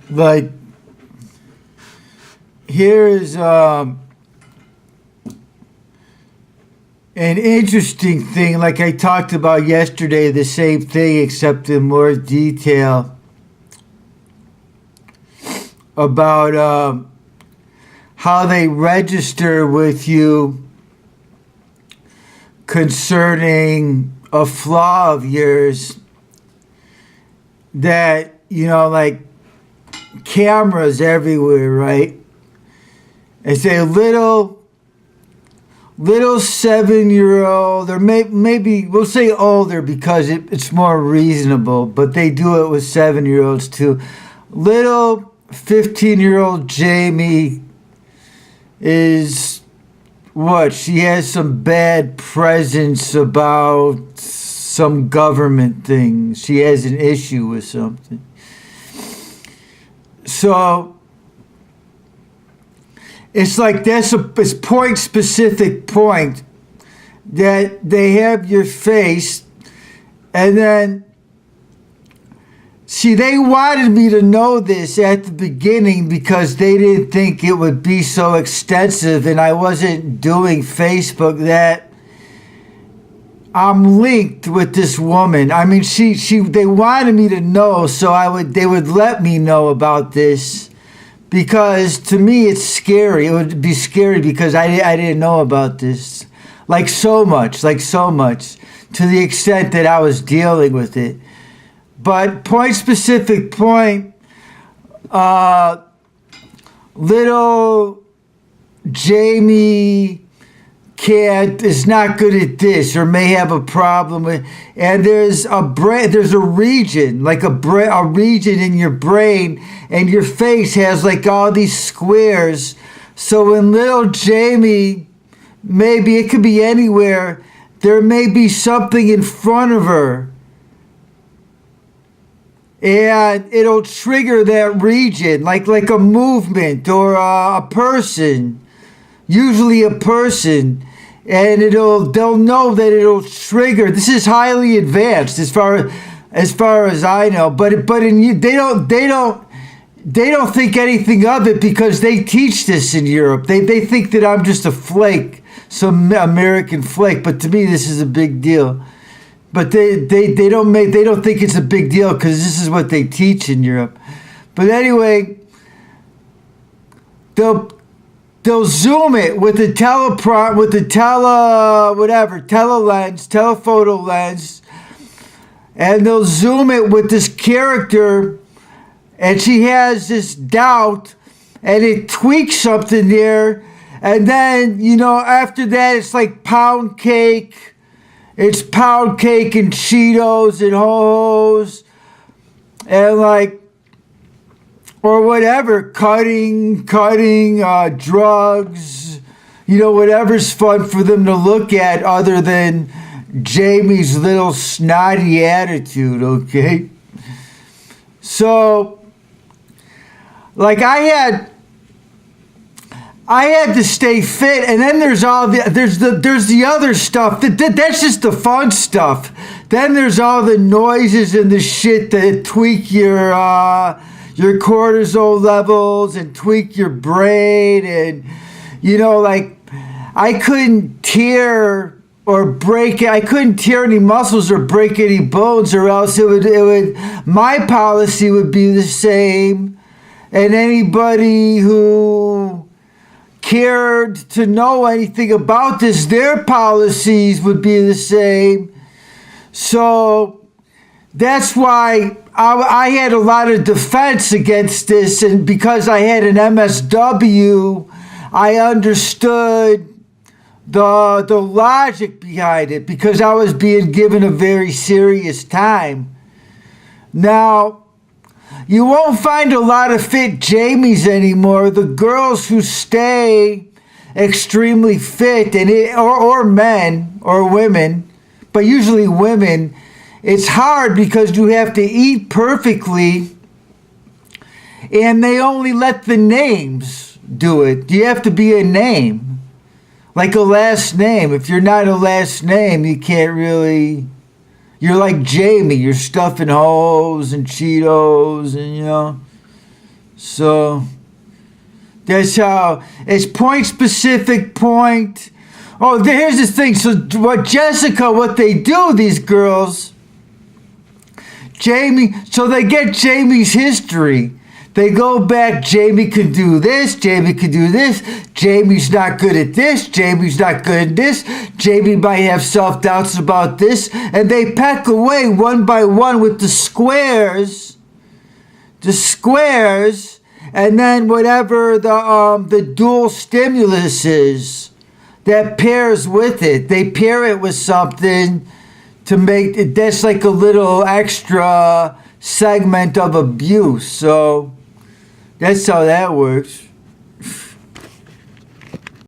Like, here's an interesting thing, like I talked about yesterday, the same thing except in more detail about how they register with you concerning a flaw of yours that, like cameras everywhere, right? It's a little 7-year-old, or maybe we'll say older because it's more reasonable, but they do it with 7-year-olds too. Little 15-year-old Jamie is what? She has some bad presence about some government thing. She has an issue with something. So it's like it's point specific point that they have your face, and then see, they wanted me to know this at the beginning because they didn't think it would be so extensive, and I wasn't doing Facebook, that I'm linked with this woman. I mean, they wanted me to know, so they would let me know about this. Because to me, it's scary. It would be scary because I didn't know about this. Like so much, to the extent that I was dealing with it. But point specific point, little Jamie is not good at this, or may have a problem with, and there's a region, like a region in your brain, and your face has like all these squares. So when little Jamie, maybe it could be anywhere, there may be something in front of her, and it'll trigger that region, like a movement or a person, usually a person. And they'll know that it'll trigger. This is highly advanced as far as I know. But they don't think anything of it because they teach this in Europe. They think that I'm just a flake, some American flake. But to me, this is a big deal. But they don't think it's a big deal because this is what they teach in Europe. But anyway, they'll zoom it with the telephoto lens, and they'll zoom it with this character, and she has this doubt, and it tweaks something there, and then, after that, it's like pound cake. It's pound cake and Cheetos and ho-hos, and like, or whatever, cutting, drugs, whatever's fun for them to look at other than Jamie's little snotty attitude, okay? So, like I had to stay fit, and then there's the other stuff. That's just the fun stuff. Then there's all the noises and the shit that tweak your cortisol levels and tweak your brain, and like I couldn't tear any muscles or break any bones, or else it would my policy would be the same, and anybody who cared to know anything about this, their policies would be the same. So that's why I had a lot of defense against this, and because I had an MSW, I understood the logic behind it, because I was being given a very serious time. Now, you won't find a lot of fit Jamies anymore. The girls who stay extremely fit, or men or women, but usually women, it's hard because you have to eat perfectly, and they only let the names do it. You have to be a name, like a last name. If you're not a last name, you can't really... You're like Jamie. You're stuffing hoes and Cheetos and, So that's how it's point specific point. Oh, here's the thing. So what they do, these girls, Jamie, so they get Jamie's history. They go back, Jamie can do this, Jamie can do this, Jamie's not good at this, Jamie's not good at this, Jamie might have self-doubts about this, and they peck away one by one with the squares, and then whatever the dual stimulus is that pairs with it, they pair it with something to make it, that's like a little extra segment of abuse. So that's how that works.